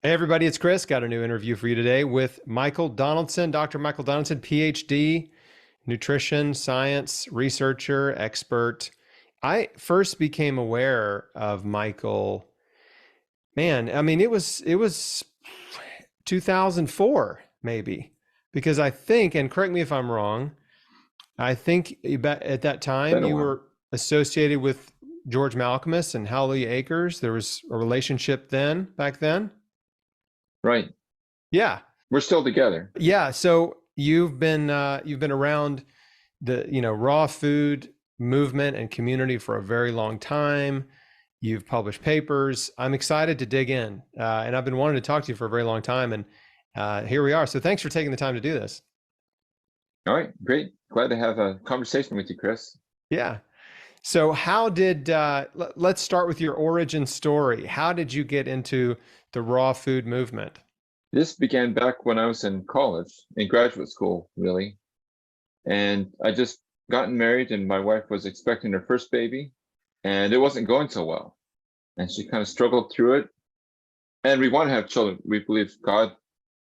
Hey everybody, it's Chris. Got a new interview for you today with Michael Donaldson, Dr. Michael Donaldson, PhD, nutrition science researcher, expert. I first became aware of Michael, man, I mean it was 2004 maybe. Because I think, and correct me if I'm wrong, I think at that time Been a you while. were associated with George Malcolmus and Hallelujah Acres. There was a relationship back then. Right. Yeah. We're still together. Yeah, so you've been around the raw food movement and community for a very long time. You've published papers. I'm excited to dig in, and I've been wanting to talk to you for a very long time, and here we are. So thanks for taking the time to do this. All right, great. Glad to have a conversation with you, Chris. Yeah. So how did let's start with your origin story. How did you get into the raw food movement? This began back when I was in college, in graduate school, really. And I just gotten married, and my wife was expecting her first baby, and it wasn't going so well. And she kind of struggled through it. And we want to have children. We believe God,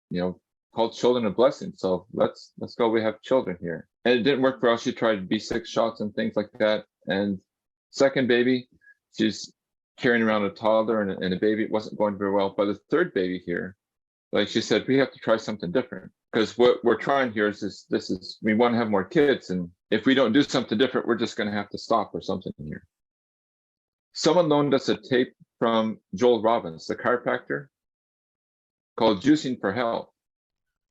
you know, called children a blessing. So let's go. We have children here. And it didn't work for us. She tried B6 shots and things like that. And second baby, she's carrying around a toddler and a baby. It wasn't going very well. By the third baby here, like she said, we have to try something different because what we're trying here is we want to have more kids. And if we don't do something different, we're just going to have to stop or something here. Someone loaned us a tape from Joel Robbins, the chiropractor, called Juicing for Health.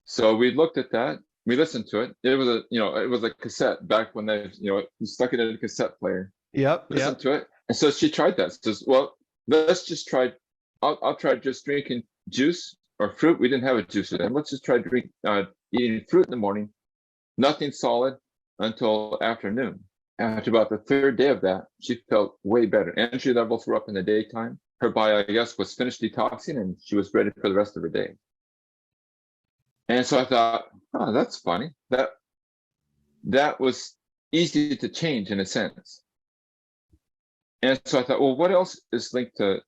So we looked at that, we listened to it. It was a cassette back when you stuck it in a cassette player. Yep, Listened yep. to it. And so she tried that. She says, well, let's just try, I'll try just drinking juice or fruit. We didn't have a juicer then. Let's just try eating fruit in the morning, nothing solid until afternoon. After about the third day of that, she felt way better. Energy levels were up in the daytime. Her body, I guess, was finished detoxing and she was ready for the rest of her day. And so I thought, oh, that's funny. That was easy to change in a sense. And so I thought, well, what else is linked to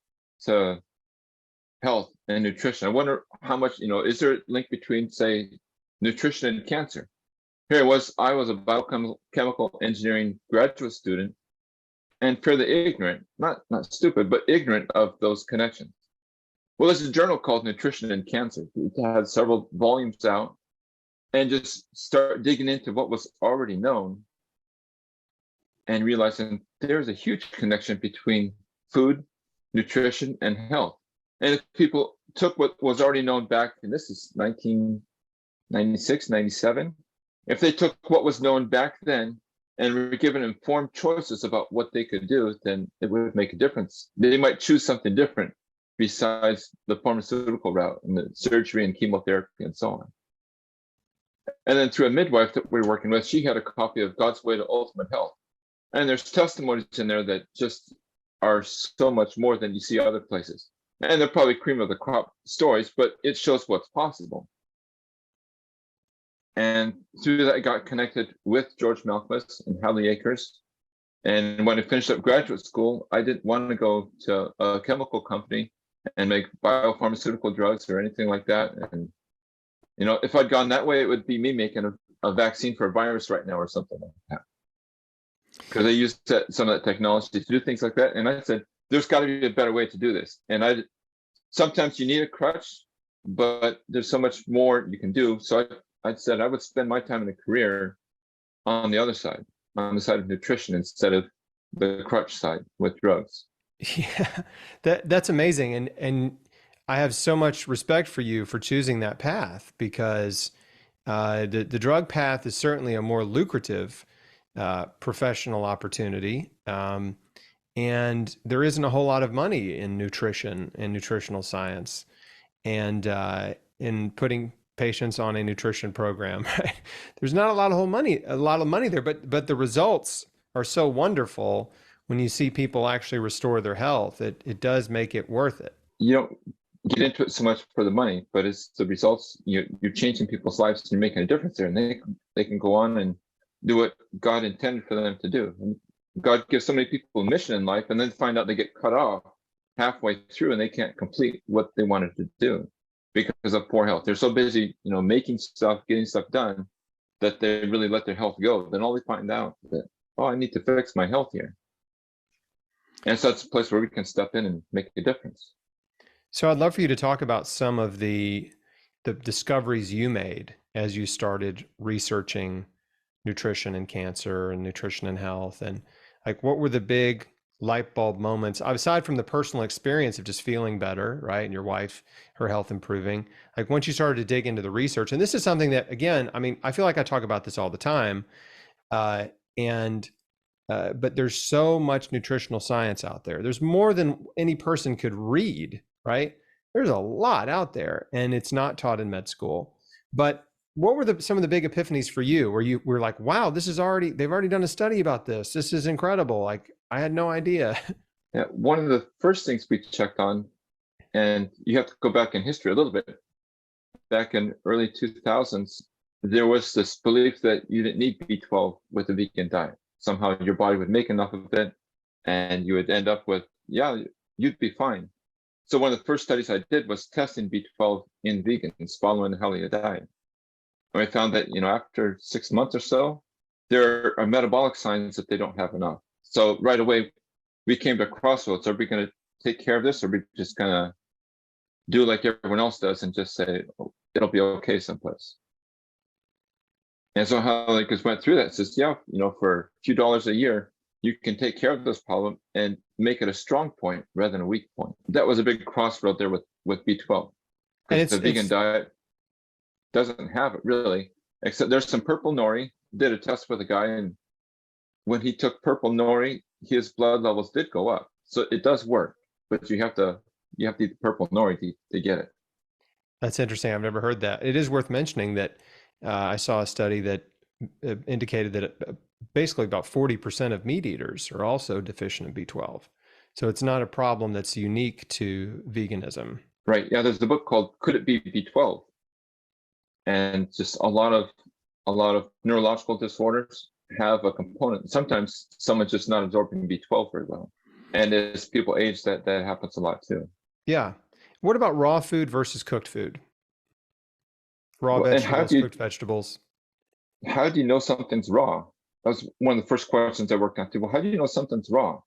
health and nutrition? I wonder how much, is there a link between, say, nutrition and cancer? Here I was a biochemical engineering graduate student and fairly ignorant, not stupid, but ignorant of those connections. Well, there's a journal called Nutrition and Cancer. It had several volumes out and just start digging into what was already known and realizing there's a huge connection between food, nutrition, and health. And if people took what was already known back, and this is 1996, 97, if they took what was known back then and were given informed choices about what they could do, then it would make a difference. They might choose something different besides the pharmaceutical route and the surgery and chemotherapy and so on. And then through a midwife that we were working with, she had a copy of God's Way to Ultimate Health. And there's testimonies in there that just are so much more than you see other places. And they're probably cream of the crop stories, but it shows what's possible. And through that, I got connected with George Malcolmus and Hadley Acres. And when I finished up graduate school, I didn't want to go to a chemical company and make biopharmaceutical drugs or anything like that. And, if I'd gone that way, it would be me making a vaccine for a virus right now or something like that. Because I used some of that technology to do things like that. And I said, there's got to be a better way to do this. And sometimes you need a crutch, but there's so much more you can do. So I said I would spend my time in a career on the other side, on the side of nutrition instead of the crutch side with drugs. Yeah, that's amazing, and I have so much respect for you for choosing that path because the drug path is certainly a more lucrative professional opportunity, and there isn't a whole lot of money in nutrition and nutritional science, and in putting patients on a nutrition program. Right? There's not a lot of money there, but the results are so wonderful when you see people actually restore their health. It does make it worth it. You don't get into it so much for the money, but it's the results. You're changing people's lives and you're making a difference there, and they can go on and do what God intended for them to do. And God gives so many people a mission in life, and then find out they get cut off halfway through and they can't complete what they wanted to do because of poor health. They're so busy, making stuff, getting stuff done, that they really let their health go. Then all they find out that, oh, I need to fix my health here. And so it's a place where we can step in and make a difference. So I'd love for you to talk about some of the discoveries you made as you started researching nutrition and cancer and nutrition and health, and like what were the big light bulb moments aside from the personal experience of just feeling better, right? And your wife, her health improving. Like once you started to dig into the research, and this is something that, again, I mean, I feel like I talk about this all the time, and but there's so much nutritional science out there. There's more than any person could read, right? There's a lot out there, and it's not taught in med school. But what were some of the big epiphanies for you where you were like, wow, they've already done a study about this. This is incredible. Like I had no idea. Yeah, one of the first things we checked on, and you have to go back in history a little bit, back in early 2000s, there was this belief that you didn't need B12 with a vegan diet. Somehow your body would make enough of it and you would end up with, yeah, you'd be fine. So one of the first studies I did was testing B12 in vegans following the Halea diet. And I found that, after 6 months or so, there are metabolic signs that they don't have enough. So right away, we came to a crossroads. Are we going to take care of this, or are we just going to do like everyone else does and just say, oh, it'll be okay someplace? And so how I just went through that, says, yeah, for a few dollars a year, you can take care of this problem and make it a strong point rather than a weak point. That was a big crossroad there with B12. Because the vegan diet doesn't have it really, except there's some purple nori. Did a test with a guy, and when he took purple nori, his blood levels did go up. So it does work, but you have to eat the purple nori to get it. That's interesting. I've never heard that. It is worth mentioning that I saw a study that indicated that basically about 40% of meat eaters are also deficient in B12. So it's not a problem that's unique to veganism. Right. Yeah. There's the book called "Could It Be B12?" And just a lot of neurological disorders have a component. Sometimes someone's just not absorbing B12 very well. And as people age, that happens a lot too. Yeah. What about raw food versus cooked food? Raw vegetables, cooked vegetables. How do you know something's raw? That was one of the first questions I worked on too. Well, how do you know something's raw?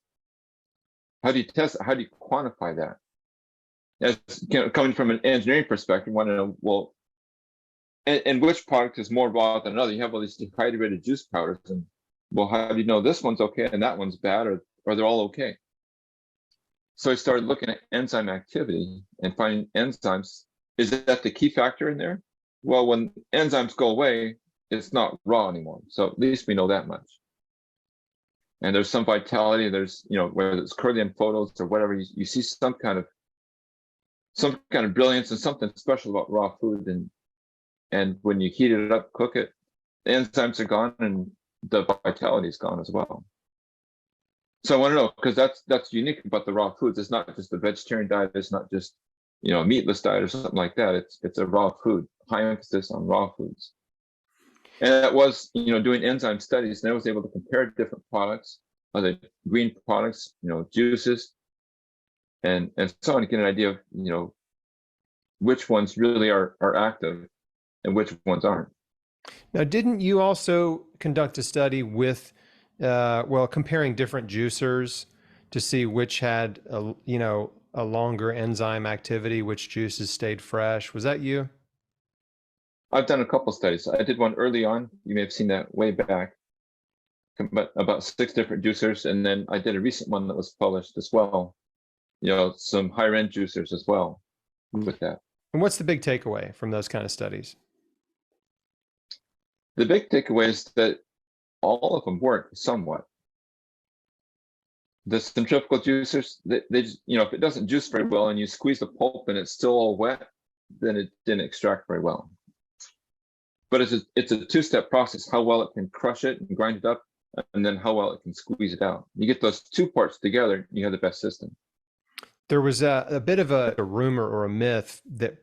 How do you test it? How do you quantify that? As coming from an engineering perspective, you want to know, well, and which product is more raw than another? You have all these dehydrated juice powders, and well, how do you know this one's okay and that one's bad, or they're all okay? So I started looking at enzyme activity and finding enzymes. Is that the key factor in there? Well, when enzymes go away, it's not raw anymore. So at least we know that much. And there's some vitality. There's, whether it's Curlian photos or whatever, you see some kind of brilliance and something special about raw food. And when you heat it up, cook it, the enzymes are gone and the vitality is gone as well. So I want to know, because that's unique about the raw foods. It's not just the vegetarian diet. It's not just, a meatless diet or something like that. It's a raw food, high emphasis on raw foods. And that was, doing enzyme studies, and I was able to compare different products, other green products, juices, and so on, to get an idea of, which ones really are active and which ones aren't. Now, didn't you also conduct a study with, comparing different juicers to see which had, a longer enzyme activity, which juices stayed fresh? Was that you? I've done a couple studies. I did one early on. You may have seen that way back, but about 6 different juicers. And then I did a recent one that was published as well. Some higher end juicers as well with that. And what's the big takeaway from those kind of studies? The big takeaway is that all of them work somewhat. The centrifugal juicers, they just, if it doesn't juice very well and you squeeze the pulp and it's still all wet, then it didn't extract very well. But it's a 2-step process: how well it can crush it and grind it up, and then how well it can squeeze it out. You get those 2 parts together, you have the best system. There was a bit of a rumor or a myth that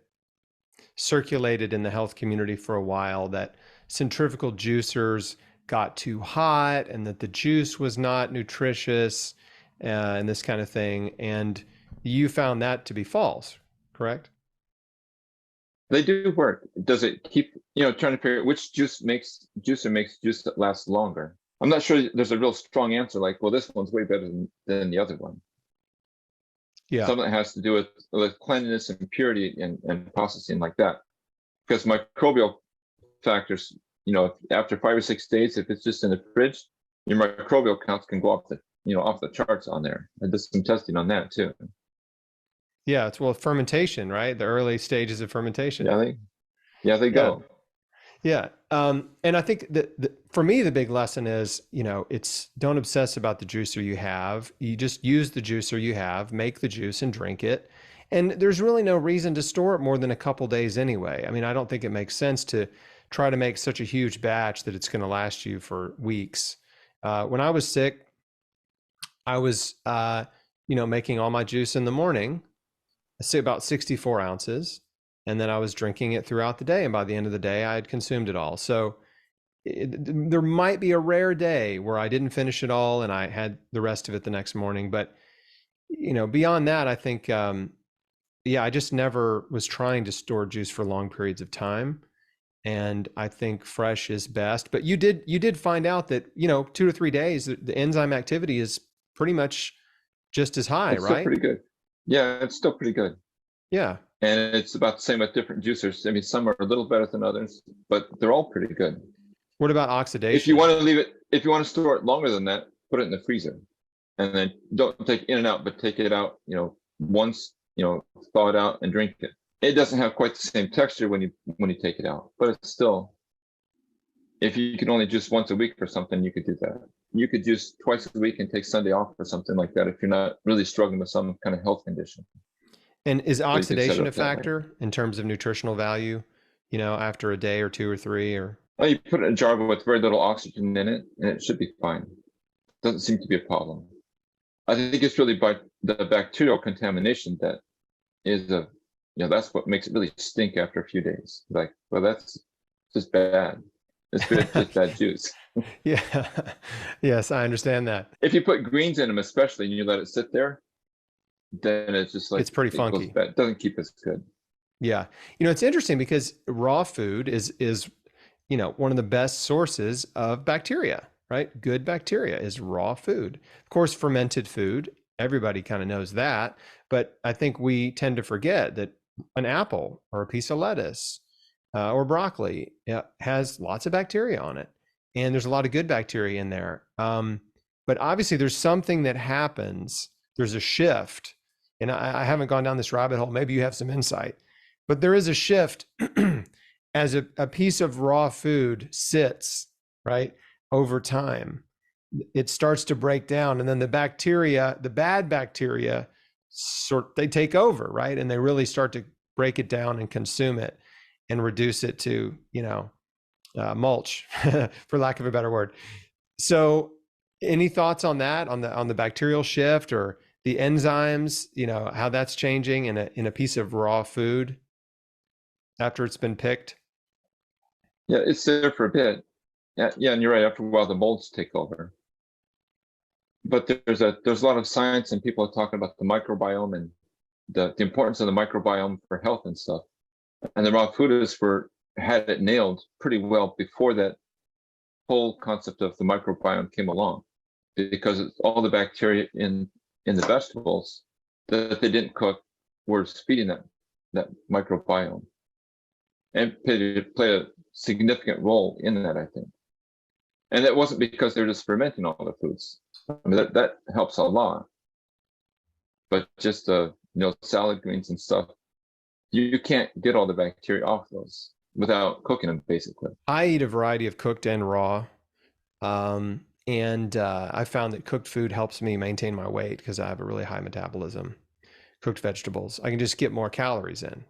circulated in the health community for a while that centrifugal juicers got too hot and that the juice was not nutritious and this kind of thing. And, you found that to be false, correct? They do work. Does it keep, trying to figure out which juicer makes juice that lasts longer? I'm not sure there's a real strong answer like, well, this one's way better than the other one. Yeah. Something that has to do with cleanliness and purity and processing like that. Because microbial factors, after 5 or 6 days, if it's just in the fridge, your microbial counts can go off the charts on there. I did some testing on that too. Yeah, it's well fermentation, right? The early stages of fermentation. They Yeah. go. Yeah. And I think that for me, the big lesson is, it's don't obsess about the juicer you have. You just use the juicer you have, make the juice and drink it. And there's really no reason to store it more than a couple days anyway. I mean, I don't think it makes sense to try to make such a huge batch that it's going to last you for weeks. When I was sick, I was, making all my juice in the morning, say about 64 ounces. And then I was drinking it throughout the day. And by the end of the day, I had consumed it all. So there might be a rare day where I didn't finish it all and I had the rest of it the next morning. But, beyond that, I think, I just never was trying to store juice for long periods of time. And I think fresh is best. But you did find out that, 2 to 3 days, the enzyme activity is pretty much just as high, It's still right? pretty good. Yeah, it's still pretty good. Yeah. And it's about the same with different juicers. I mean, some are a little better than others, but they're all pretty good. What about oxidation? If you want to store it longer than that, put it in the freezer. And then don't take in and out, but take it out, once, thaw it out and drink it. It doesn't have quite the same texture when you take it out, but it's still, if you can only juice once a week or something, you could do that. You could juice twice a week and take Sunday off or something like that if you're not really struggling with some kind of health condition. And is So you can set it oxidation a up that way. factor in terms of nutritional value, after a day or 2 or 3 or? Well, you put it in a jar with very little oxygen in it, and it should be fine. Doesn't seem to be a problem. I think it's really by the bacterial contamination that is that's what makes it really stink after a few days. Like, well, that's just bad. It's just bad juice. Yeah. Yes, I understand that. If you put greens in them, especially, and you let it sit there, then it's just like It's pretty it goes funky. bad. It doesn't keep as good. Yeah. It's interesting because raw food is one of the best sources of bacteria, right? Good bacteria is raw food. Of course, fermented food, everybody kind of knows that, but I think we tend to forget that an apple or a piece of lettuce or broccoli has lots of bacteria on it. And there's a lot of good bacteria in there. But obviously there's something that happens. There's a shift. And I haven't gone down this rabbit hole. Maybe you have some insight, but there is a shift as a piece of raw food sits, right, over time. It starts to break down, and then the bacteria, the bad bacteria, they take over, right? And they really start to break it down and consume it and reduce it to, mulch, for lack of a better word. So any thoughts on that, on the bacterial shift or the enzymes, how that's changing in a piece of raw food after it's been picked? Yeah, it's there for a bit. Yeah, and you're right. After a while, the molds take over. But there's a lot of science and people are talking about the microbiome and the importance of the microbiome for health and stuff. And the raw foodists had it nailed pretty well before that whole concept of the microbiome came along, because it's all the bacteria in the vegetables that they didn't cook were feeding that microbiome, and played a significant role in that, I think. And it wasn't because they're just fermenting all the foods. I mean, that helps a lot. But just salad greens and stuff, you can't get all the bacteria off those without cooking them, basically. I eat a variety of cooked and raw. And I found that cooked food helps me maintain my weight because I have a really high metabolism. Cooked vegetables, I can just get more calories in.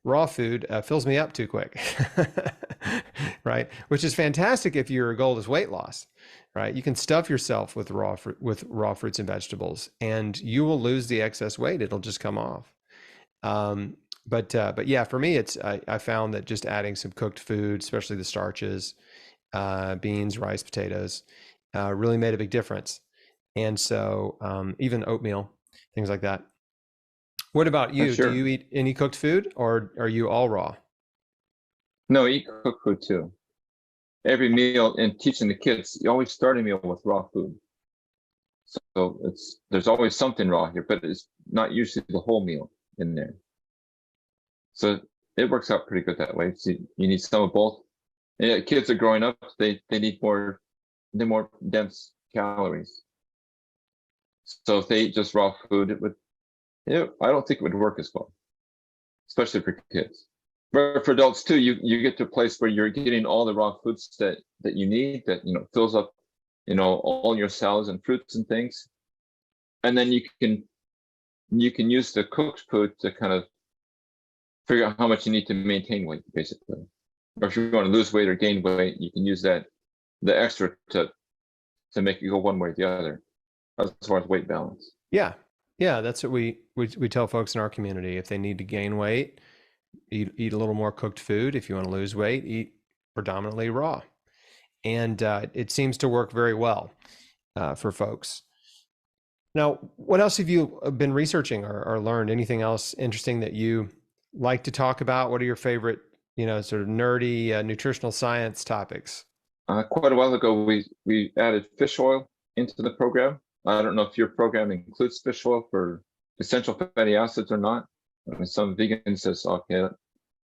Raw food fills me up too quick, right? Which is fantastic if your goal is weight loss, right? You can stuff yourself with raw fruits and vegetables, and you will lose the excess weight. It'll just come off. But yeah, for me, I found that just adding some cooked food, especially the starches, beans, rice, potatoes, really made a big difference. And so even oatmeal, things like that. What about For you? Do sure. you eat any cooked food or are you all raw? No, eat cooked food too. Every meal and teaching the kids, you always start a meal with raw food. So there's always something raw here, but it's not usually the whole meal in there. So it works out pretty good that way. So you need some of both. And yeah, kids are growing up, they need more dense calories. So if they eat just raw food, I don't think it would work as well, especially for kids. But for adults too, you get to a place where you're getting all the raw foods that you need, that fills up, all your salads and fruits and things. And then you can use the cooked food to kind of figure out how much you need to maintain weight, basically. Or if you want to lose weight or gain weight, you can use the extra to make you go one way or the other, as far as weight balance. Yeah. Yeah, that's what we tell folks in our community. If they need to gain weight, eat a little more cooked food. If you want to lose weight, eat predominantly raw. And it seems to work very well for folks. Now, what else have you been researching or learned? Anything else interesting that you like to talk about? What are your favorite, sort of nerdy nutritional science topics? Quite a while ago, we added fish oil into the program. I don't know if your program includes fish oil for essential fatty acids or not. I mean, some vegans says, okay, I'm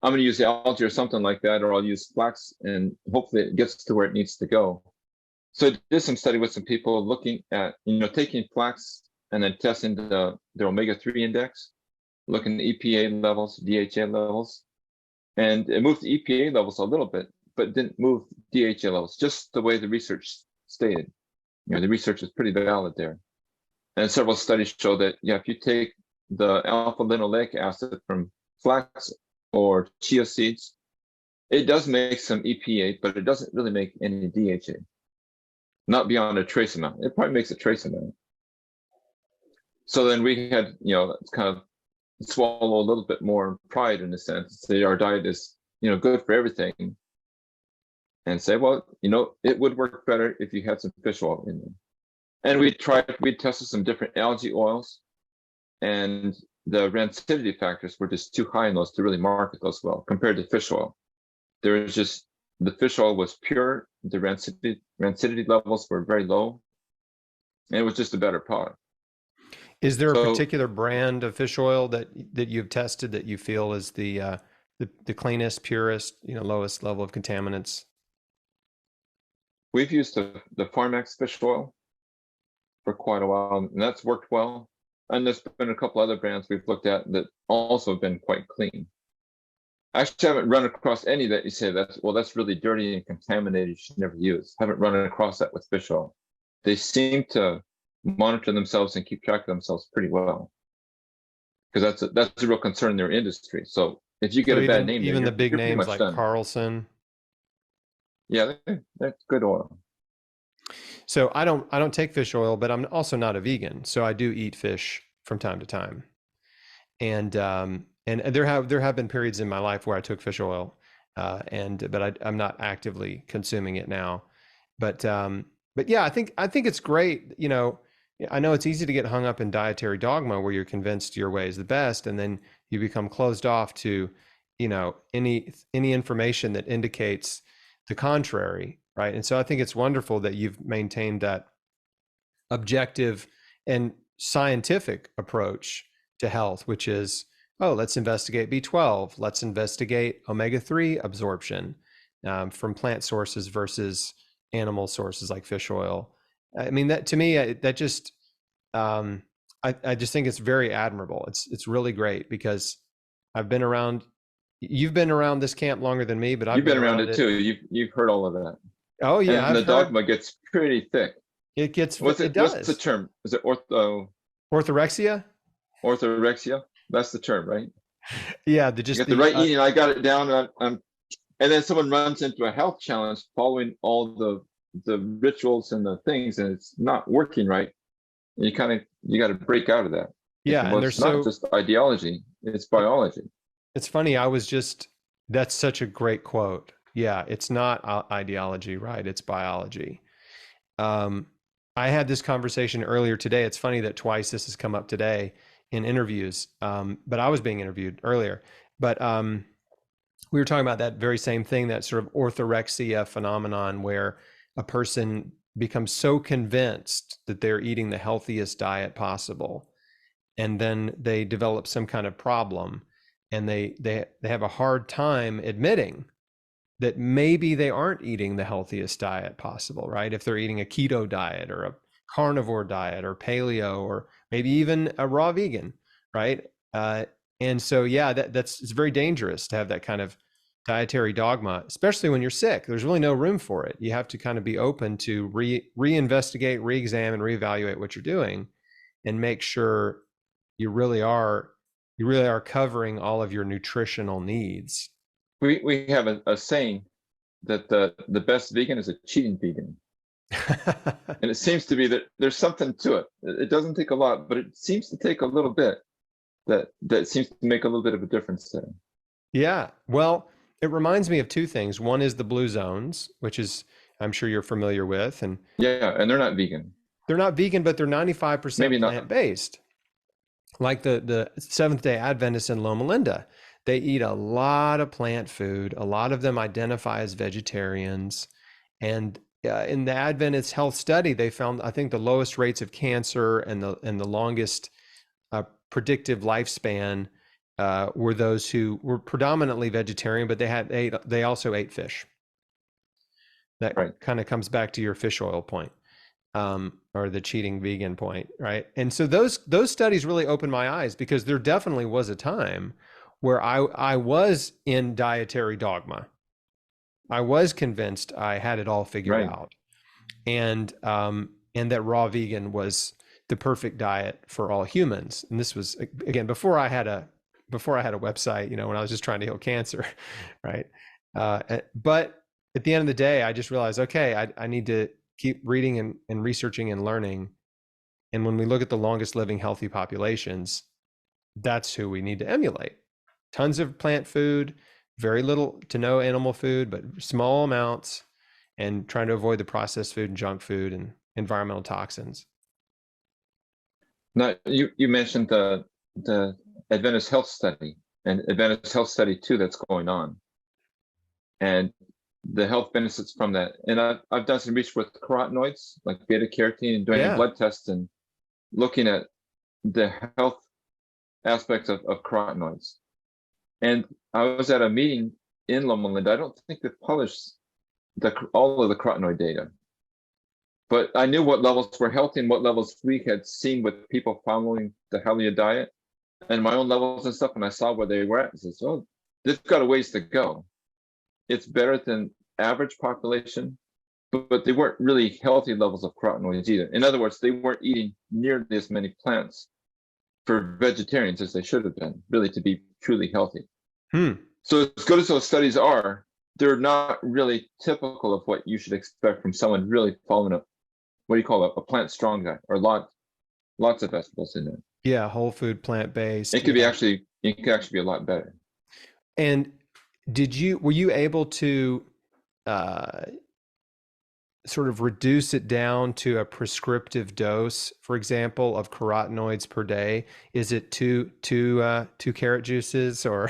going to use algae or something like that, or I'll use flax, and hopefully it gets to where it needs to go. So I did some study with some people looking at, taking flax and then testing their omega-3 index, looking at EPA levels, DHA levels, and it moved the EPA levels a little bit, but didn't move DHA levels, just the way the research stated. The research is pretty valid there. And several studies show that, if you take the alpha-linoleic acid from flax or chia seeds, it does make some EPA, but it doesn't really make any DHA. Not beyond a trace amount. It probably makes a trace amount. So then we had, kind of swallow a little bit more pride in a sense, say our diet is, good for everything, and say, well, it would work better if you had some fish oil in there. And we tested some different algae oils, and the rancidity factors were just too high in those to really market those well compared to fish oil. There was just, the fish oil was pure, the rancidity levels were very low, and it was just a better product. Is there a particular brand of fish oil that you've tested that you feel is the cleanest, purest, lowest level of contaminants? We've used the Pharmax fish oil for quite a while, and that's worked well. And there's been a couple other brands we've looked at that also have been quite clean. I actually haven't run across any that you say that's really dirty and contaminated, you should never use. Haven't run across that with fish oil. They seem to monitor themselves and keep track of themselves pretty well, because that's a real concern in their industry. So if you get a bad name, even the big names like done. Carlson. Yeah, that's good oil. So I don't take fish oil, but I'm also not a vegan, so I do eat fish from time to time. And there have been periods in my life where I took fish oil, but I'm not actively consuming it now. But yeah, I think it's great. I know it's easy to get hung up in dietary dogma where you're convinced your way is the best, and then you become closed off to, any information that indicates the contrary, right? And so I think it's wonderful that you've maintained that objective and scientific approach to health, which is, let's investigate B12, let's investigate omega-3 absorption from plant sources versus animal sources like fish oil. I mean, that to me, that just, I just think it's very admirable. It's really great because I've been around, you've been around this camp longer than me, but I've You've been around it too. You've heard all of that. Oh yeah. And the dogma gets pretty thick. It gets, it does. What's the term? Is it orthorexia? Orthorexia? That's the term, right? Yeah. You get the right eating. I got it down. And then someone runs into a health challenge following all the rituals and the things, and it's not working right. You got to break out of that. Yeah. And it's not just ideology, it's biology. It's funny. That's such a great quote. Yeah. It's not ideology, right? It's biology. I had this conversation earlier today. It's funny that twice this has come up today. in interviews, but I was being interviewed earlier. But we were talking about that very same thing, that sort of orthorexia phenomenon, where a person becomes so convinced that they're eating the healthiest diet possible, and then they develop some kind of problem, and they have a hard time admitting that maybe they aren't eating the healthiest diet possible, right? If they're eating a keto diet or a carnivore diet or paleo or maybe even a raw vegan, right? And so, yeah, it's very dangerous to have that kind of dietary dogma, especially when you're sick. There's really no room for it. You have to kind of be open to reinvestigate, re-examine, reevaluate what you're doing, and make sure you really are covering all of your nutritional needs. We have a saying that the best vegan is a cheating vegan. And it seems to be that there's something to it. It doesn't take a lot, but it seems to take a little bit that seems to make a little bit of a difference there. Yeah. Well, it reminds me of two things. One is the blue zones, which is, I'm sure you're familiar with. And yeah, and they're not vegan. They're not vegan, but they're 95% Maybe not plant-based. Like the Seventh-day Adventists in Loma Linda, they eat a lot of plant food. A lot of them identify as vegetarians. And in the Adventist health study, they found, I think, the lowest rates of cancer and the longest predictive lifespan were those who were predominantly vegetarian, but they also ate fish. That right. kind of comes back to your fish oil point, or the cheating vegan point, right? And so those studies really opened my eyes, because there definitely was a time where I was in dietary dogma. I was convinced I had it all figured out, and that raw vegan was the perfect diet for all humans. And this was, again, before I had a website, when I was just trying to heal cancer, right? But at the end of the day, I just realized, okay, I need to keep reading and researching and learning. And when we look at the longest living healthy populations, that's who we need to emulate. Tons of plant food, very little to no animal food, but small amounts, and trying to avoid the processed food and junk food and environmental toxins. Now, you mentioned the Adventist Health Study and Adventist Health Study 2 that's going on, and the health benefits from that. And I've done some research with carotenoids, like beta carotene, and doing blood tests and looking at the health aspects of carotenoids. And I was at a meeting in Loma Linda. I don't think they've published all of the carotenoid data, but I knew what levels were healthy and what levels we had seen with people following the healthier diet, and my own levels and stuff. And I saw where they were at. I said, "Oh, they've got a ways to go." It's better than average population, but they weren't really healthy levels of carotenoids either. In other words, they weren't eating nearly as many plants for vegetarians as they should have been, really, to be truly healthy. So as good as those studies are, they're not really typical of what you should expect from someone really following up, what do you call a plant strong diet, or lots of vegetables in there. Yeah, whole food, plant-based. It could be actually be a lot better. And were you able to sort of reduce it down to a prescriptive dose, for example, of carotenoids per day? Is it two carrot juices, or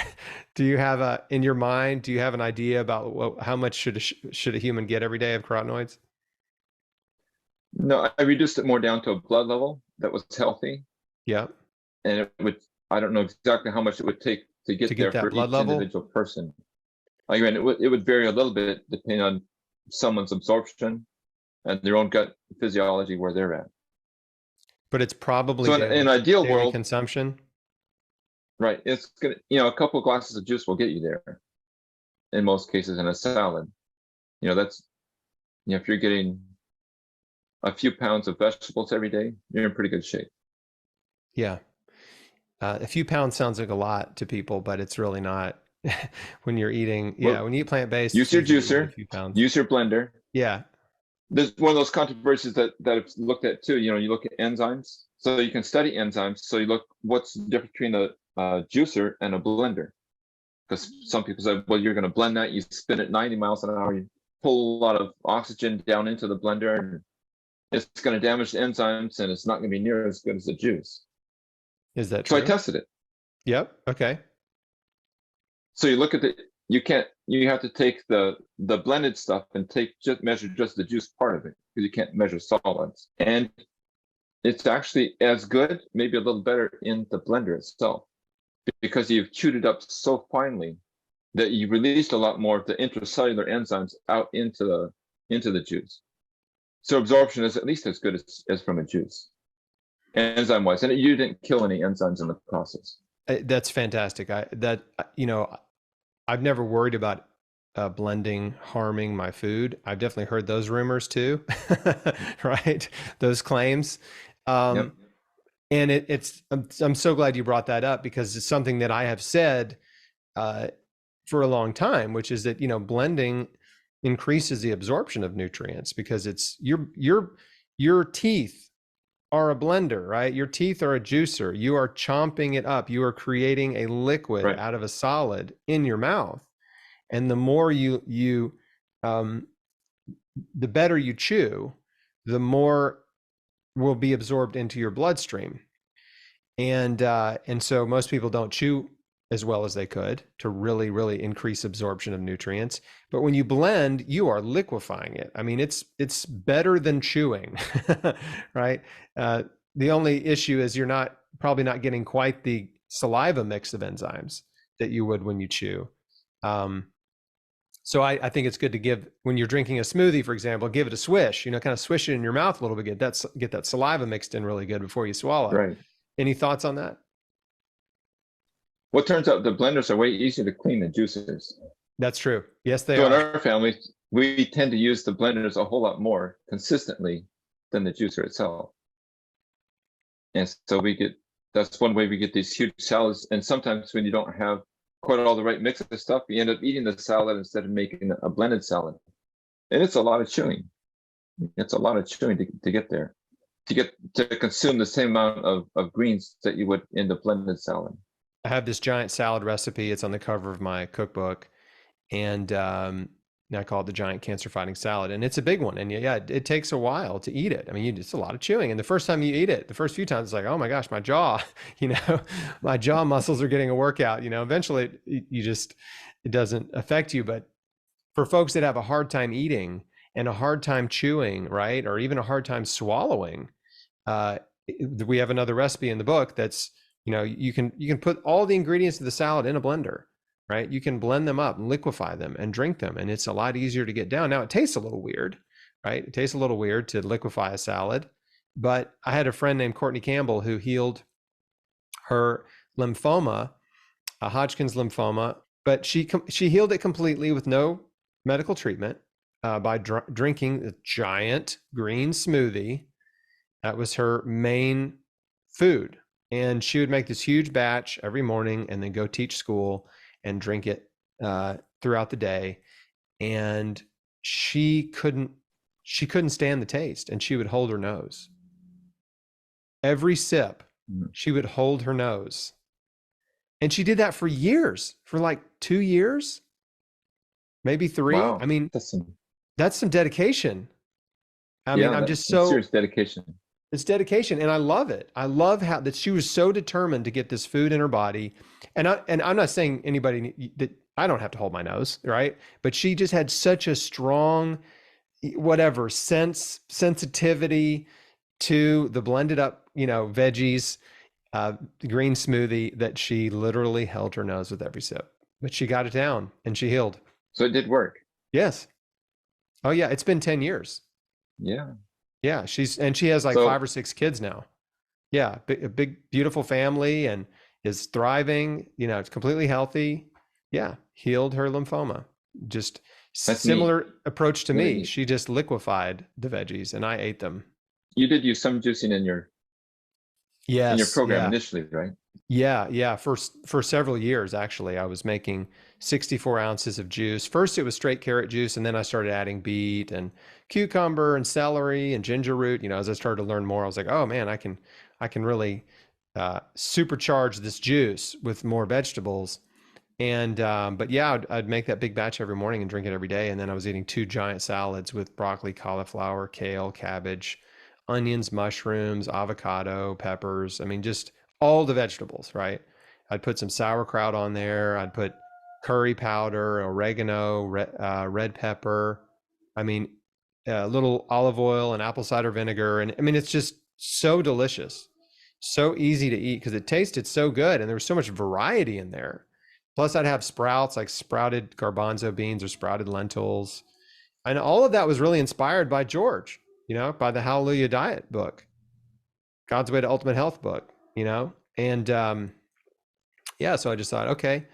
do you have in your mind, do you have an idea about how much should a human get every day of carotenoids? No, I reduced it more down to a blood level that was healthy. Yeah. And I don't know exactly how much it would take to get there for each individual person. Again, it would vary a little bit depending on someone's absorption and their own gut physiology where they're at. But it's probably so in an ideal world consumption. Right. It's gonna, a couple of glasses of juice will get you there in most cases, in a salad. That's, if you're getting a few pounds of vegetables every day, you're in pretty good shape. Yeah. A few pounds sounds like a lot to people, but it's really not. When you're eating, when you eat plant-based, use your juicer, use your blender. Yeah. There's one of those controversies that I've looked at too. You look at enzymes, so you can study enzymes. So you look, what's the difference between a juicer and a blender? Because some people say, well, you're going to blend that, you spin it 90 miles an hour, you pull a lot of oxygen down into the blender, and it's going to damage the enzymes, and it's not going to be near as good as the juice. Is that So I true? tested it. Yep. Okay. So you look at you have to take the blended stuff and measure just the juice part of it because you can't measure solids. And it's actually as good, maybe a little better in the blender itself because you've chewed it up so finely that you released a lot more of the intracellular enzymes out into the juice. So absorption is at least as good as from a juice, enzyme wise, and you didn't kill any enzymes in the process. That's fantastic. I've never worried about blending harming my food. I've definitely heard those rumors too, right? Those claims. Um, Yep. and I'm so glad you brought that up because it's something that I have said uh, for a long time, which is that, blending increases the absorption of nutrients because it's your teeth are a blender, right? Your teeth are a juicer. You are chomping it up. You are creating a liquid Right. out of a solid in your mouth. And the more um, the better you chew, the more will be absorbed into your bloodstream. And so most people don't chew as well as they could to really, really increase absorption of nutrients. But when you blend, you are liquefying it. I mean, it's better than chewing, right? The only issue is you're probably not getting quite the saliva mix of enzymes that you would when you chew. Um, so I think it's good to give when you're drinking a smoothie, for example, give it a swish. Kind of swish it in your mouth a little bit, get that saliva mixed in really good before you swallow. Right. Any thoughts on that? Well, it turns out the blenders are way easier to clean than juicers. That's true. Yes, they So in are. our family, we tend to use the blenders a whole lot more consistently than the juicer itself. And so that's one way we get these huge salads. And sometimes when you don't have quite all the right mix of stuff, you end up eating the salad instead of making a blended salad. And it's a lot of chewing. It's a lot of chewing to get there, to consume the same amount of greens that you would in the blended salad. I have this giant salad recipe. It's on the cover of my cookbook, and I call it the giant cancer fighting salad. And it's a big one. And yeah, it takes a while to eat it. I mean, it's a lot of chewing. And the first time you eat it, the first few times, it's like, oh my gosh, my jaw, my jaw muscles are getting a workout. Eventually it doesn't affect you. But for folks that have a hard time eating and a hard time chewing, right, or even a hard time swallowing, uh, we have another recipe in the book that's you can put all the ingredients of the salad in a blender, right? You can blend them up and liquefy them and drink them, and it's a lot easier to get down. Now it tastes a little weird, right? It tastes a little weird to liquefy a salad, but I had a friend named Courtney Campbell who healed her lymphoma, a Hodgkin's lymphoma, but she healed it completely with no medical treatment by drinking a giant green smoothie. That was her main food. And she would make this huge batch every morning and then go teach school and drink it throughout the day. And she couldn't stand the taste, and she would hold her nose. Every sip, she would hold her nose. And she did that for years, for like 2 years, maybe 3. Wow. I mean, That's some dedication. I mean, yeah, I'm that's just some serious dedication. it's dedication, and I love it. I love how that she was so determined to get this food in her body. And I'm not saying anybody that I don't have to hold my nose, right? But she just had such a strong whatever sensitivity to the blended up, veggies, green smoothie that she literally held her nose with every sip. But she got it down and she healed. So it did work. Yes. Oh yeah, it's been 10 years. Yeah. Yeah, she has like So 5 or 6 kids now. Yeah, a big, beautiful family and is thriving. It's completely healthy. Yeah, healed her lymphoma. Just that's neat. similar approach to Really me. neat. She just liquefied the veggies and I ate them. You did use some juicing in your Yes, program yeah. initially, right? Yeah. For several years, actually, I was making 64 ounces of juice. First, it was straight carrot juice, and then I started adding beet and cucumber and celery and ginger root. As I started to learn more, I was like, oh man, I can really supercharge this juice with more vegetables. And but yeah, I'd make that big batch every morning and drink it every day. And then I was eating 2 giant salads with broccoli, cauliflower, kale, cabbage, onions, mushrooms, avocado, peppers. I mean, just all the vegetables, right? I'd put some sauerkraut on there. I'd put curry powder, oregano, red pepper. I mean, a little olive oil and apple cider vinegar. And I mean, it's just so delicious, so easy to eat because it tasted so good. And there was so much variety in there. Plus, I'd have sprouts like sprouted garbanzo beans or sprouted lentils. And all of that was really inspired by George, by the Hallelujah Diet book, God's Way to Ultimate Health book, And yeah, so I just thought, okay,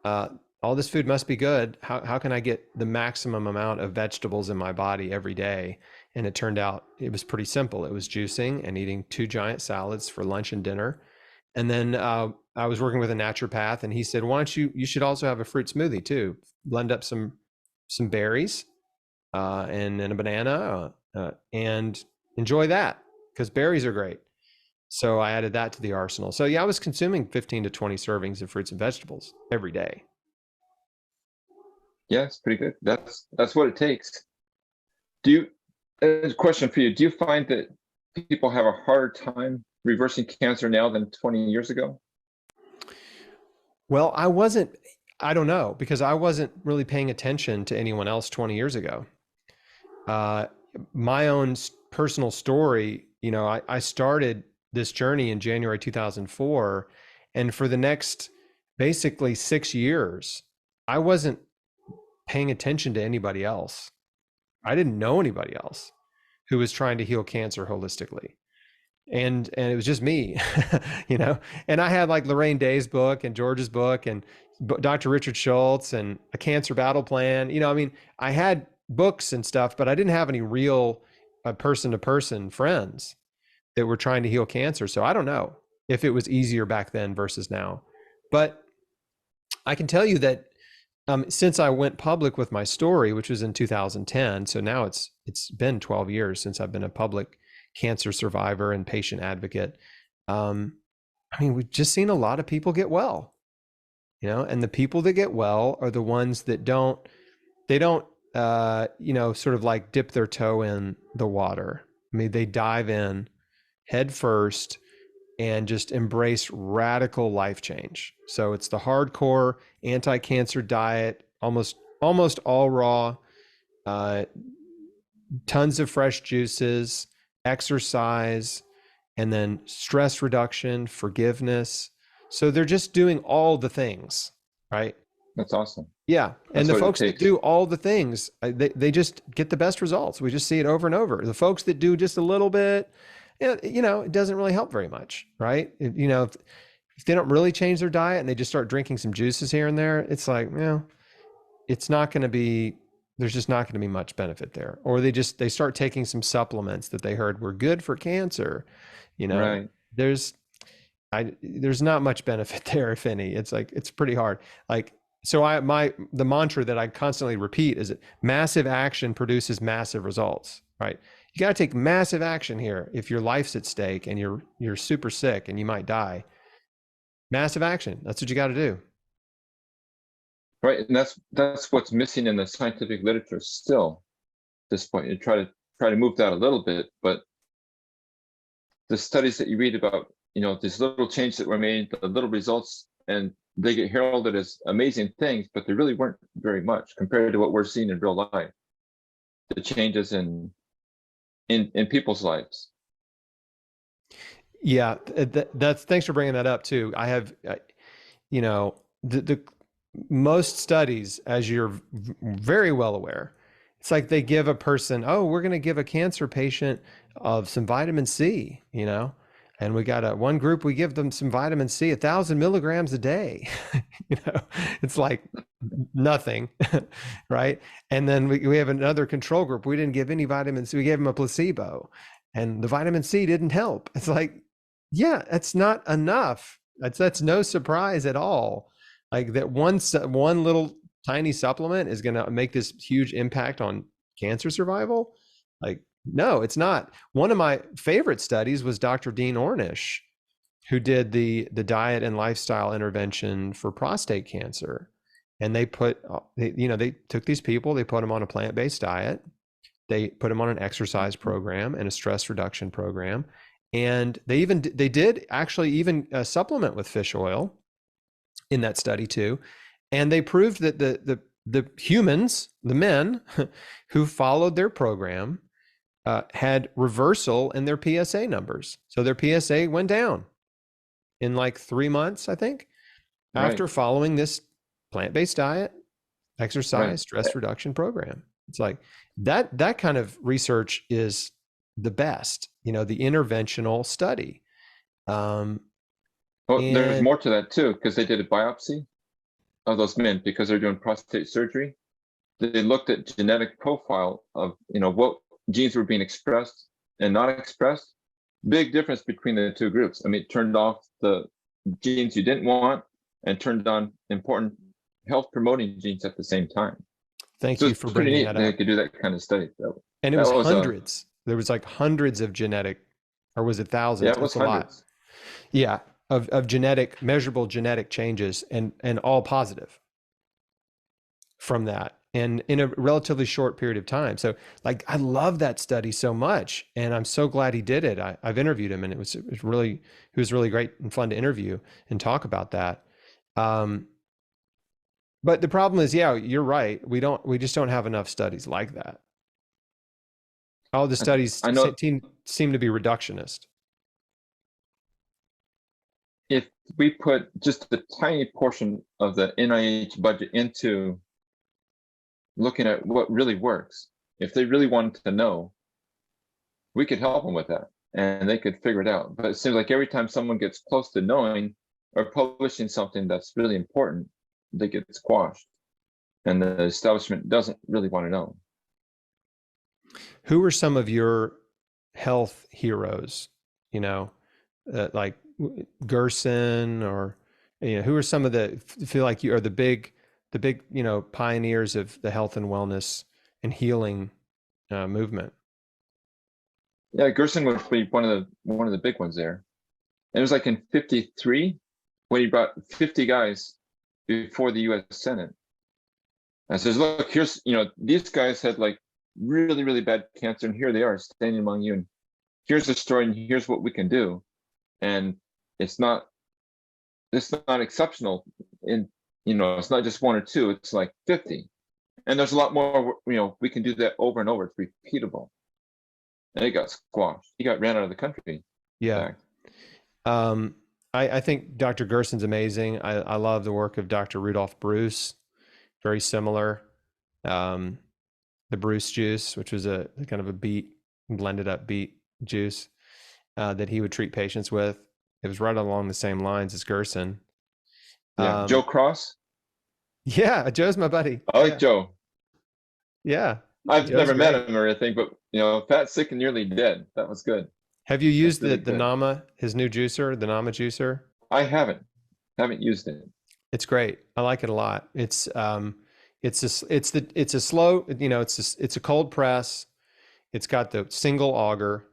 all this food must be good. How can I get the maximum amount of vegetables in my body every day? And it turned out it was pretty simple. It was juicing and eating 2 giant salads for lunch and dinner. And then I was working with a naturopath, and he said, "Why don't you should also have a fruit smoothie too? Blend up some berries and a banana and enjoy that because berries are great." So I added that to the arsenal. So yeah, I was consuming 15 to 20 servings of fruits and vegetables every day. Yeah, it's pretty good. That's what it takes. A question for you, do you find that people have a harder time reversing cancer now than 20 years ago? Well, I don't know, because I wasn't really paying attention to anyone else 20 years ago. My own personal story, I started this journey in January 2004. And for the next basically 6 years, I wasn't paying attention to anybody else. I didn't know anybody else who was trying to heal cancer holistically. And it was just me, and I had like Lorraine Day's book and George's book and Dr. Richard Schultz and a cancer battle plan. I mean, I had books and stuff, but I didn't have any real person to person friends that were trying to heal cancer. So I don't know if it was easier back then versus now, but I can tell you that since I went public with my story, which was in 2010, so now it's been 12 years since I've been a public cancer survivor and patient advocate. I mean, we've just seen a lot of people get well, and the people that get well are the ones that don't sort of like dip their toe in the water. I mean, they dive in head first and just embrace radical life change. So it's the hardcore anti-cancer diet, almost all raw, tons of fresh juices, exercise, and then stress reduction, forgiveness. So they're just doing all the things, right? That's awesome. Yeah. And That's the folks that do all the things, they just get the best results. We just see it over and over. The folks that do just a little bit, it doesn't really help very much, right? If they don't really change their diet and they just start drinking some juices here and there, it's like, it's not going to be, there's just not going to be much benefit there. Or they start taking some supplements that they heard were good for cancer. Right. There's not much benefit there, if any. It's like, it's pretty hard. Like, so the mantra that I constantly repeat is that massive action produces massive results, right? You got to take massive action here. If your life's at stake and you're super sick and you might die, massive action. That's what you got to do. Right. And that's what's missing in the scientific literature still at this point. You try to move that a little bit, but the studies that you read about, these little changes that were made, the little results, and they get heralded as amazing things, but they really weren't very much compared to what we're seeing in real life. The changes in people's lives. Yeah, that's thanks for bringing that up too. I have, the most studies, as you're very well aware, it's like they give a person, oh, we're going to give a cancer patient of some vitamin C, and we got one group, we give them some vitamin C, 1,000 milligrams a day. It's like nothing, right? And then we have another control group. We didn't give any vitamin C. We gave them a placebo, and the vitamin C didn't help. It's like, yeah, that's not enough. That's no surprise at all. Like that one little tiny supplement is going to make this huge impact on cancer survival. Like, no, it's not. One of my favorite studies was Dr. Dean Ornish, who did the diet and lifestyle intervention for prostate cancer. And they took these people, they put them on a plant-based diet. They put them on an exercise program and a stress reduction program. And they did actually even supplement with fish oil in that study too. And they proved that the humans, the men who followed their program, had reversal in their PSA numbers. So their PSA went down in like 3 months, I think, Right, after following this plant-based diet, right. exercise, stress reduction program. It's like that kind of research is the best, the interventional study. Um, Well, there's and more to that too, because they did a biopsy of those men because they're doing prostate surgery. They looked at genetic profile of what genes were being expressed and not expressed. Big difference between the two groups. I mean, it turned off the genes you didn't want and turned on important health promoting genes at the same time. thank So you it's for pretty bringing neat that they up. could do that kind of study. And it That was was a hundreds. There was like hundreds of genetic, or was it yeah, thousands? it was It's a lot. hundreds. Yeah, of genetic, measurable genetic changes, and all positive from that, and in a relatively short period of time. So like I love that study so much, and I'm so glad he did it. I've interviewed him, and he was really great and fun to interview and talk about that. Um, but the problem is, yeah, you're right. We just don't have enough studies like that. All the studies I know seem to be reductionist. if we put just a tiny portion of the NIH budget into looking at what really works, if they really wanted to know, we could help them with that and they could figure it out. But it seems like every time someone gets close to knowing or publishing something that's really important, they get squashed. And the establishment doesn't really want to know. Who are some of your health heroes? You know, like Gerson, or who are some of the feel like you are the big pioneers of the health and wellness and healing movement? Yeah, Gerson would be one of the big ones there. And it was like in 53 when he brought 50 guys before the US Senate. And says, look, here's, these guys had like really, really bad cancer, and here they are standing among you. And here's the story, and here's what we can do. And it's not exceptional it's not just one or two, it's like 50. And there's a lot more, we can do that over and over. It's repeatable. And it got squashed. He got ran out of the country. Yeah. Um, I think Dr. Gerson's amazing. I love the work of Dr. Rudolph Bruce. Very similar. Um, the Bruce juice, which was a kind of a blended up beet juice that he would treat patients with. It was right along the same lines as Gerson. Yeah. Joe Cross. Yeah, Joe's my buddy. I like Yeah. Joe. Yeah. I've Joe's never met great. him or anything, but fat, sick, and nearly dead. That was good. Have you That's used really the good. Nama, his new juicer, the Nama juicer? I haven't used it. It's great. I like it a lot. It's a slow, it's a cold press. It's got the single auger.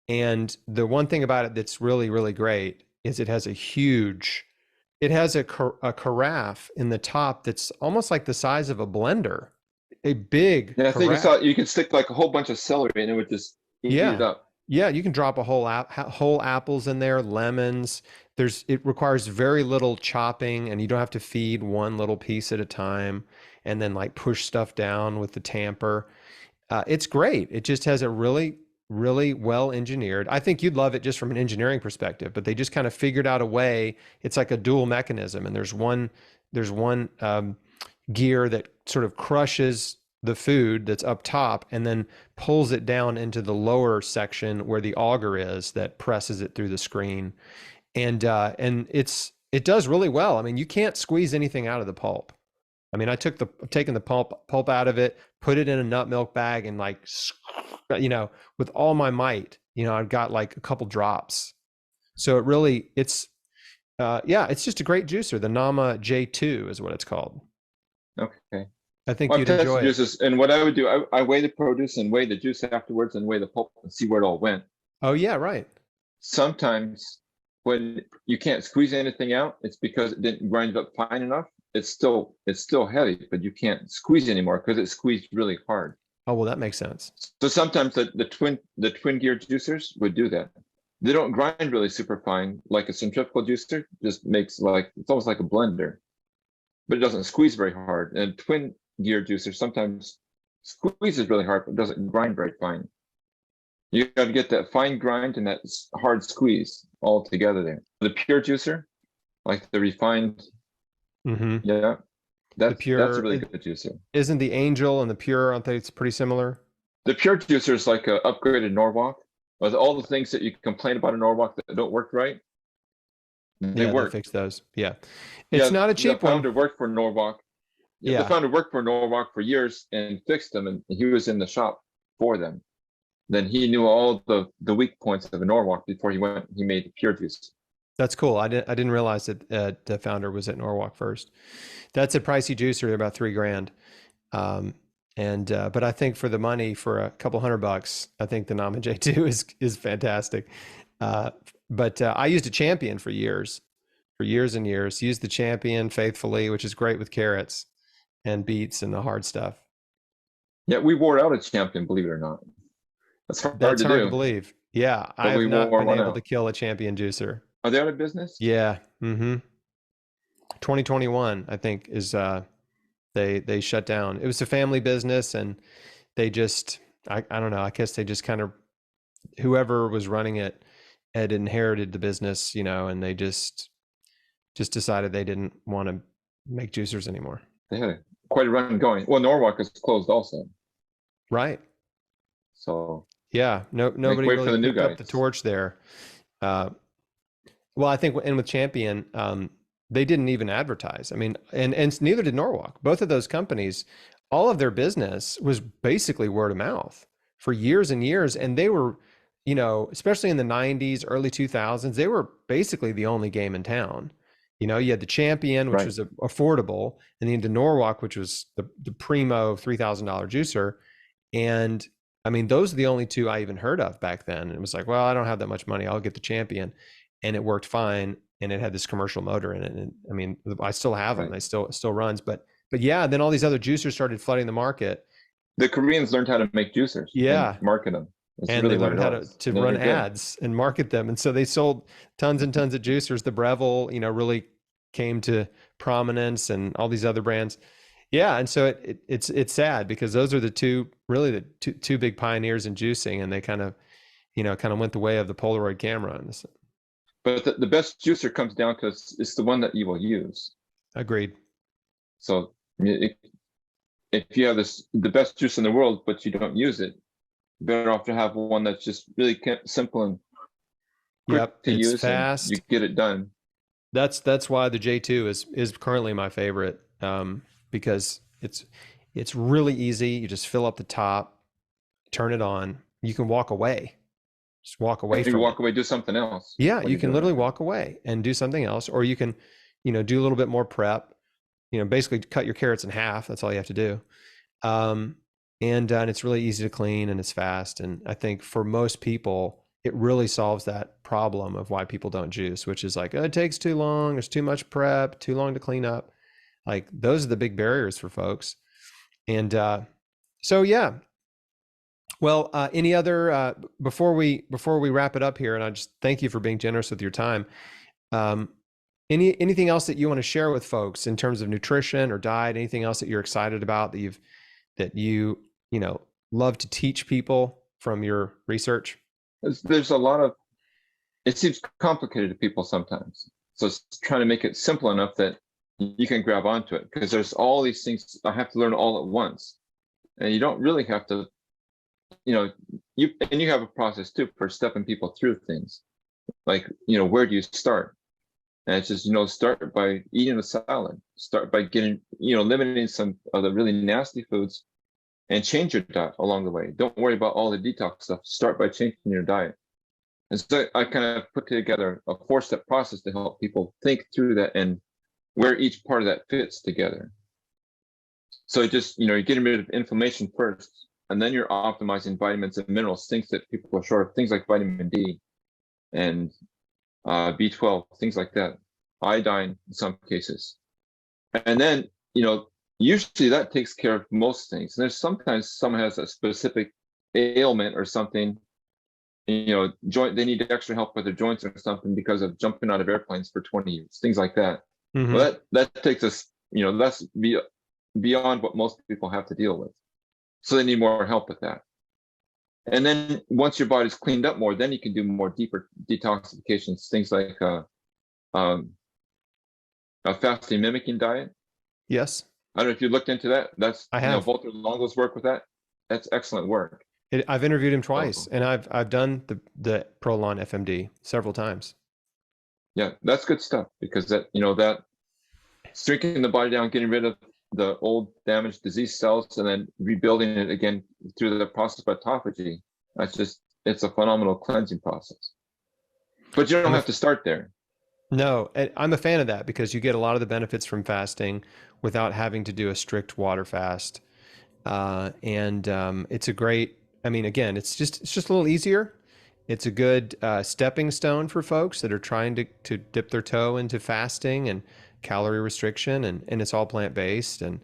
And the one thing about it that's really, really great is it has a carafe in the top that's almost like the size of a blender, a big Yeah, I think I carafe. saw you could stick like a whole bunch of celery and it would just eat it Yeah. up. Yeah, you can drop a whole apples in there, lemons. It requires very little chopping, and you don't have to feed one little piece at a time and then like push stuff down with the tamper. It's great. It just has a really, really well engineered. I think you'd love it just from an engineering perspective, but they just kind of figured out a way. It's like a dual mechanism, and there's one gear that sort of crushes the food that's up top and then pulls it down into the lower section where the auger is that presses it through the screen. And it does really well. I mean, you can't squeeze anything out of the pulp. I mean, I've taken the pulp out of it, put it in a nut milk bag, and like, with all my might, I've got like a couple drops. So it's just a great juicer. The Nama J2 is what it's called. Okay. I think Well, I've you'd tested enjoy it. juices, and what I would do, I weigh the produce and weigh the juice afterwards and weigh the pulp and see where it all went. Oh yeah, right. Sometimes when you can't squeeze anything out, it's because it didn't grind up fine enough. It's still heavy, but you can't squeeze anymore because it squeezed really hard. Oh well, that makes sense. So sometimes the twin gear juicers would do that. They don't grind really super fine like a centrifugal juicer. Just makes like, it's almost like a blender, but it doesn't squeeze very hard. And twin gear juicer sometimes squeezes really hard, but doesn't grind very fine. You got to get that fine grind and that hard squeeze all together there. The pure juicer, like the refined, Mm-hmm. yeah, The that's a pure really good juicer. isn't the Angel and the Pure, aren't they? It's pretty similar. The pure juicer is like an upgraded Norwalk. With all the things that you complain about a Norwalk that don't work right, they Yeah, they work. fixed those. Yeah. It's Yeah, not a the cheap one. founder worked for Norwalk. Yeah, the Yeah. founder worked for Norwalk for years and fixed them, and he was in the shop for them. Then he knew all the weak points of a Norwalk before he made the pure juice. That's cool. I didn't realize that the founder was at Norwalk first. That's a pricey juicer, they're about $3,000. But I think for the money, for a couple $100, I think the Nama J2 is fantastic. But I used a Champion for years and years. Used the Champion faithfully, which is great with carrots and beets and the hard stuff. Yeah, we wore out a Champion, believe it or not. That's hard That's to hard do. to believe. Yeah, I But we have not wore been one able out. to kill a Champion juicer. Are they out of business? Yeah. Mm-hmm. 2021, I think, is they shut down. It was a family business, and they just I don't know. I guess they just kind of, whoever was running it had inherited the business, and they just decided they didn't want to make juicers anymore. They had quite a run going. Well, Norwalk is closed also. Right. So Yeah. Nobody wait really for the new picked up the guys. torch there. Well, I think, and with Champion, they didn't even advertise. I mean, and neither did Norwalk. Both of those companies, all of their business was basically word of mouth for years and years. And they were, especially in the 90s, early 2000s, they were basically the only game in town. You had the Champion, which Right. was affordable, and then the Norwalk, which was the primo $3,000 juicer. And I mean, those are the only two I even heard of back then. And it was like, well, I don't have that much money. I'll get the Champion. And it worked fine. And it had this commercial motor in it. And I mean, I still have them. Right. They still runs. But yeah, then all these other juicers started flooding the market. The Koreans learned how to make juicers. Yeah. And market them. That's And really they learned what how it was. to No, run they did. ads and market them. And so they sold tons and tons of juicers. The Breville, really came to prominence, and all these other brands. Yeah. And so it's sad, because those are the two big pioneers in juicing, and they kind of went the way of the Polaroid camera. But the best juicer comes down to it's the one that you will use. Agreed. So if you have the best juice in the world, but you don't use it, better off to have one that's just really simple and quick to use. Fast. And you get it done. That's why the J2 is currently my favorite, because it's really easy. You just fill up the top, turn it on. You can walk away. Just walk away from you walk it. away, do something else. Yeah, you can literally walk away and do something else, or you can, do a little bit more prep. Basically cut your carrots in half. That's all you have to do. And it's really easy to clean, and it's fast. And I think for most people, it really solves that problem of why people don't juice, which is like, oh, it takes too long. There's too much prep, too long to clean up. Like, those are the big barriers for folks. And so, yeah. Well, any other, before we wrap it up here, and I just thank you for being generous with your time. Anything else that you want to share with folks in terms of nutrition or diet? Anything else that you're excited about that you love to teach people from your research? There's a lot of, it seems complicated to people sometimes. So it's trying to make it simple enough that you can grab onto it, because there's all these things I have to learn all at once. And you don't really have to, you have a process too for stepping people through things. Like, where do you start? And it's just, start by eating a salad, start by limiting some of the really nasty foods, and change your diet along the way. Don't worry about all the detox stuff. Start by changing your diet. And so I kind of put together a 4-step process to help people think through that and where each part of that fits together. So just, you're getting rid of inflammation first, and then you're optimizing vitamins and minerals, things that people are short of, things like vitamin D and B12, things like that, iodine in some cases. And then, usually that takes care of most things. And there's sometimes someone has a specific ailment or something joint, they need extra help with their joints or something because of jumping out of airplanes for 20 years, things like that. Hmm. Well, that takes us, that's beyond what most people have to deal with. So they need more help with that. And then once your body's cleaned up more, then you can do more deeper detoxifications, things like um, a fasting mimicking diet. Yes, I don't know if you looked into that. That's, I have. Walter Longo's work with that. That's excellent work. I've interviewed him twice, So and I've done the Prolon FMD several times. yeah, that's good stuff because that shrinking the body down, getting rid of the old damaged disease cells, and then rebuilding it again through the process of autophagy. It's a phenomenal cleansing process. But you don't I'm a have to start there. No, I'm a fan of that because you get a lot of the benefits from fasting without having to do a strict water fast. And it's a great, I mean, again, it's just a little easier. It's a good stepping stone for folks that are trying to dip their toe into fasting and calorie restriction, and it's all plant based. And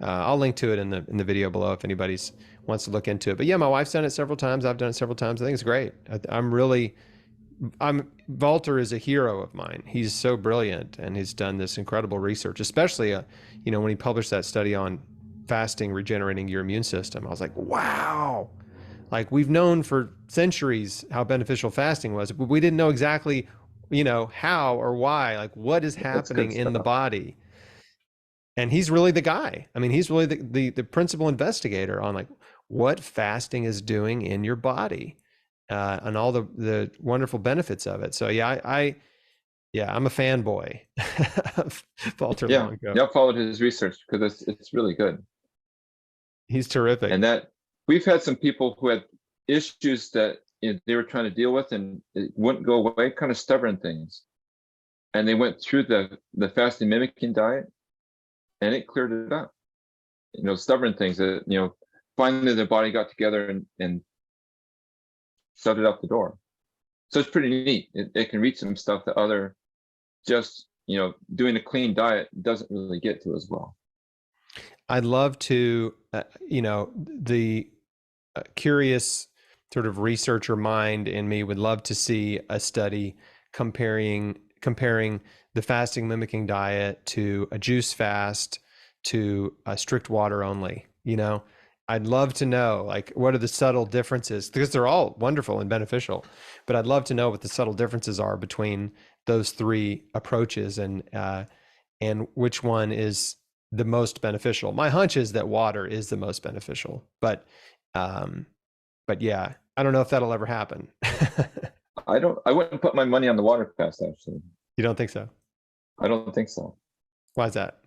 I'll link to it in the video below if anybody's wants to look into it. But yeah, my wife's done it several times. I've done it several times. I think it's great. I'm Walter is a hero of mine. He's so brilliant, and he's done this incredible research, especially when he published that study on fasting regenerating your immune system. I was like, wow. Like, we've known for centuries how beneficial fasting was, but we didn't know exactly, how or why, like what is That's happening good in the stuff. body. And he's really the guy. I mean, he's really the principal investigator on like what fasting is doing in your body, and all the wonderful benefits of it. So yeah, yeah, I'm a fanboy of Walter Yeah, Longo. yeah, I followed his research because it's really good. He's terrific. And that we've had some people who had issues that they were trying to deal with and it wouldn't go away, kind of stubborn things. And they went through the fasting mimicking diet and it cleared it up. Stubborn things that, finally their body got together and shut it out the door. So it's pretty neat. It can reach some stuff that other just, doing a clean diet doesn't really get to as well. I'd love to, the curious sort of researcher mind in me would love to see a study comparing the fasting mimicking diet to a juice fast to a strict water only. I'd love to know, like, what are the subtle differences, because they're all wonderful and beneficial, but I'd love to know what the subtle differences are between those three approaches, and which one is the most beneficial. My hunch is that water is the most beneficial, um, but yeah, I don't know if that'll ever happen. I wouldn't put my money on the water fast, actually. You don't think so? I don't think so. Why is that?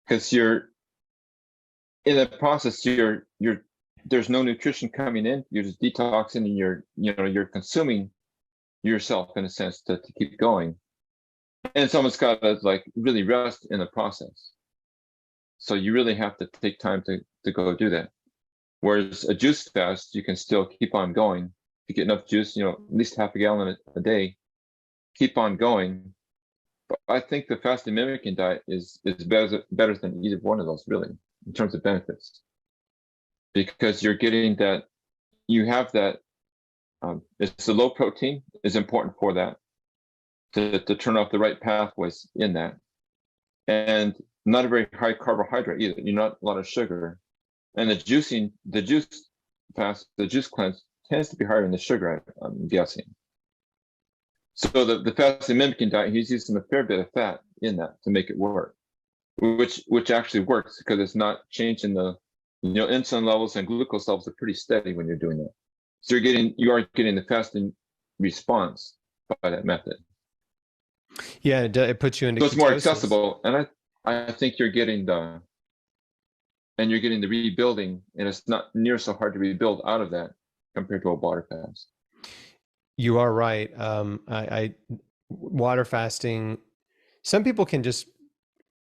Because you're in the process, there's no nutrition coming in. You're just detoxing and you're consuming yourself in a sense to keep going. And someone's got to like really rest in the process. So you really have to take time to go do that. Whereas a juice fast, you can still keep on going. If you get enough juice, at least half a gallon a day, keep on going. But I think the fasting mimicking diet is better than either one of those, really, in terms of benefits. Because you're getting that, you have that, it's the low protein is important for that, to turn off the right pathways in that. And not a very high carbohydrate either. You're not a lot of sugar. And the juice fast, the juice cleanse tends to be higher in the sugar, I'm guessing. So the fasting mimicking diet, he's using a fair bit of fat in that to make it work, which actually works because it's not changing the, insulin levels and glucose levels are pretty steady when you're doing that. So you are getting the fasting response by that method. Yeah, it puts you into So it's more ketosis. accessible, and I think you're getting the rebuilding, and it's not near so hard to rebuild out of that compared to a water fast. You are right. I water fasting. Some people can just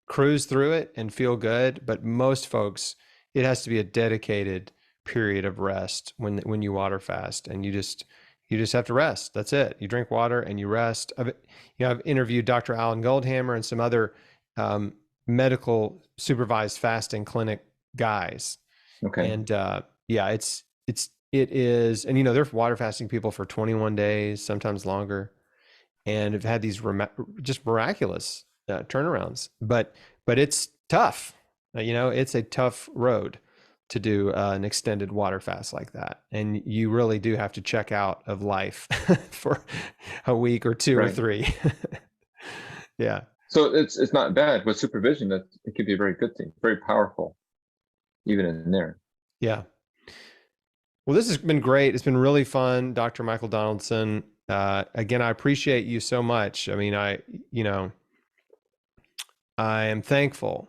cruise through it and feel good, but most folks, it has to be a dedicated period of rest when you water fast, and you just have to rest. That's it. You drink water and you rest. I've interviewed Dr. Alan Goldhammer and some other medical supervised fasting clinic guys, Okay. and yeah, it's it is, and they're water fasting people for 21 days, sometimes longer, and have had these just miraculous turnarounds. But it's tough. It's a tough road to do an extended water fast like that, and you really do have to check out of life for a week or two or Right. three. Yeah. So it's not bad with supervision. That it could be a very good thing, very powerful, even in there. Yeah. Well, this has been great. It's been really fun, Dr. Michael Donaldson. Again, I appreciate you so much. I mean, I am thankful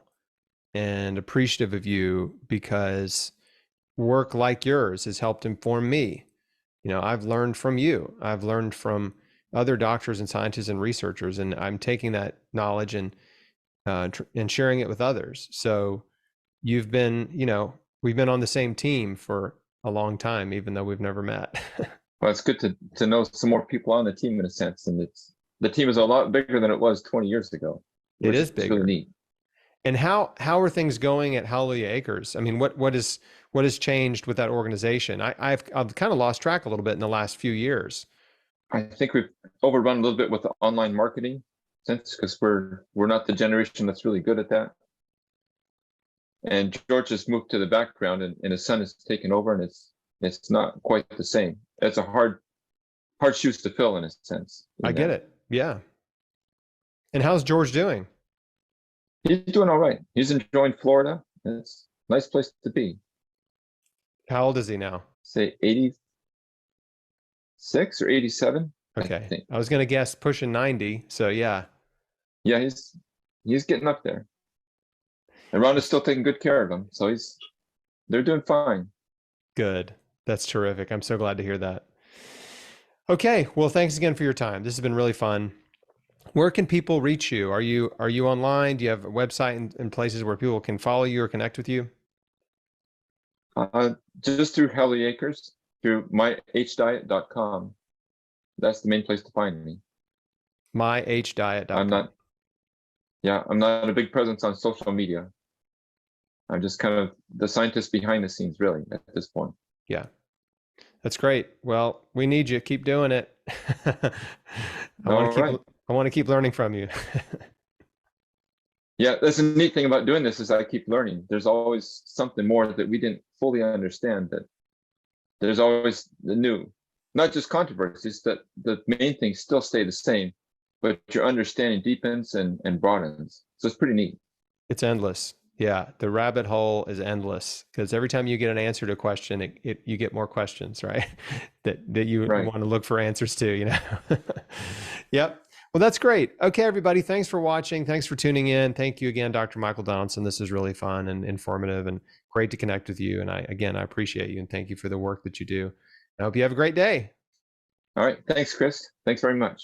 and appreciative of you because work like yours has helped inform me. I've learned from you. I've learned from other doctors and scientists and researchers, and I'm taking that knowledge and sharing it with others. So we've been on the same team for a long time, even though we've never met. Well, it's good to know some more people on the team in a sense, and the team is a lot bigger than it was 20 years ago, It which is is really bigger. neat. And how are things going at Hallelujah Acres? I mean, what has changed with that organization? I've kind of lost track a little bit in the last few years. I think we've overrun a little bit with the online marketing sense because we're not the generation that's really good at that. And George has moved to the background, and his son has taken over, and it's not quite the same. It's a hard shoes to fill in a sense. I get it. Yeah. And how's George doing? He's doing all right. He's enjoying Florida. It's a nice place to be. How old is he now? Say 86 or 87. Okay. I was going to guess pushing 90. So yeah. Yeah, he's getting up there. And Rhonda's still taking good care of him. So they're doing fine. Good. That's terrific. I'm so glad to hear that. Okay. Well, thanks again for your time. This has been really fun. Where can people reach you? Are you online? Do you have a website and places where people can follow you or connect with you? Just through Hallelujah Acres, through myhdiet.com. That's the main place to find me. myhdiet.com. I'm not a big presence on social media. I'm just kind of the scientist behind the scenes, really, at this point. Yeah. That's great. Well, we need you. Keep doing it. I want to keep learning from you. Yeah, that's the neat thing about doing this is I keep learning. There's always something more that we didn't fully understand, that there's always the new, not just controversies, that the main things still stay the same, but your understanding deepens and broadens. So it's pretty neat. It's endless. Yeah, the rabbit hole is endless because every time you get an answer to a question, you get more questions, right? that you want to look for answers to, Yep. Well, that's great. Okay, everybody, thanks for watching. Thanks for tuning in. Thank you again, Dr. Michael Donaldson. This is really fun and informative and great to connect with you. And I appreciate you and thank you for the work that you do. I hope you have a great day. All right. Thanks, Chris. Thanks very much.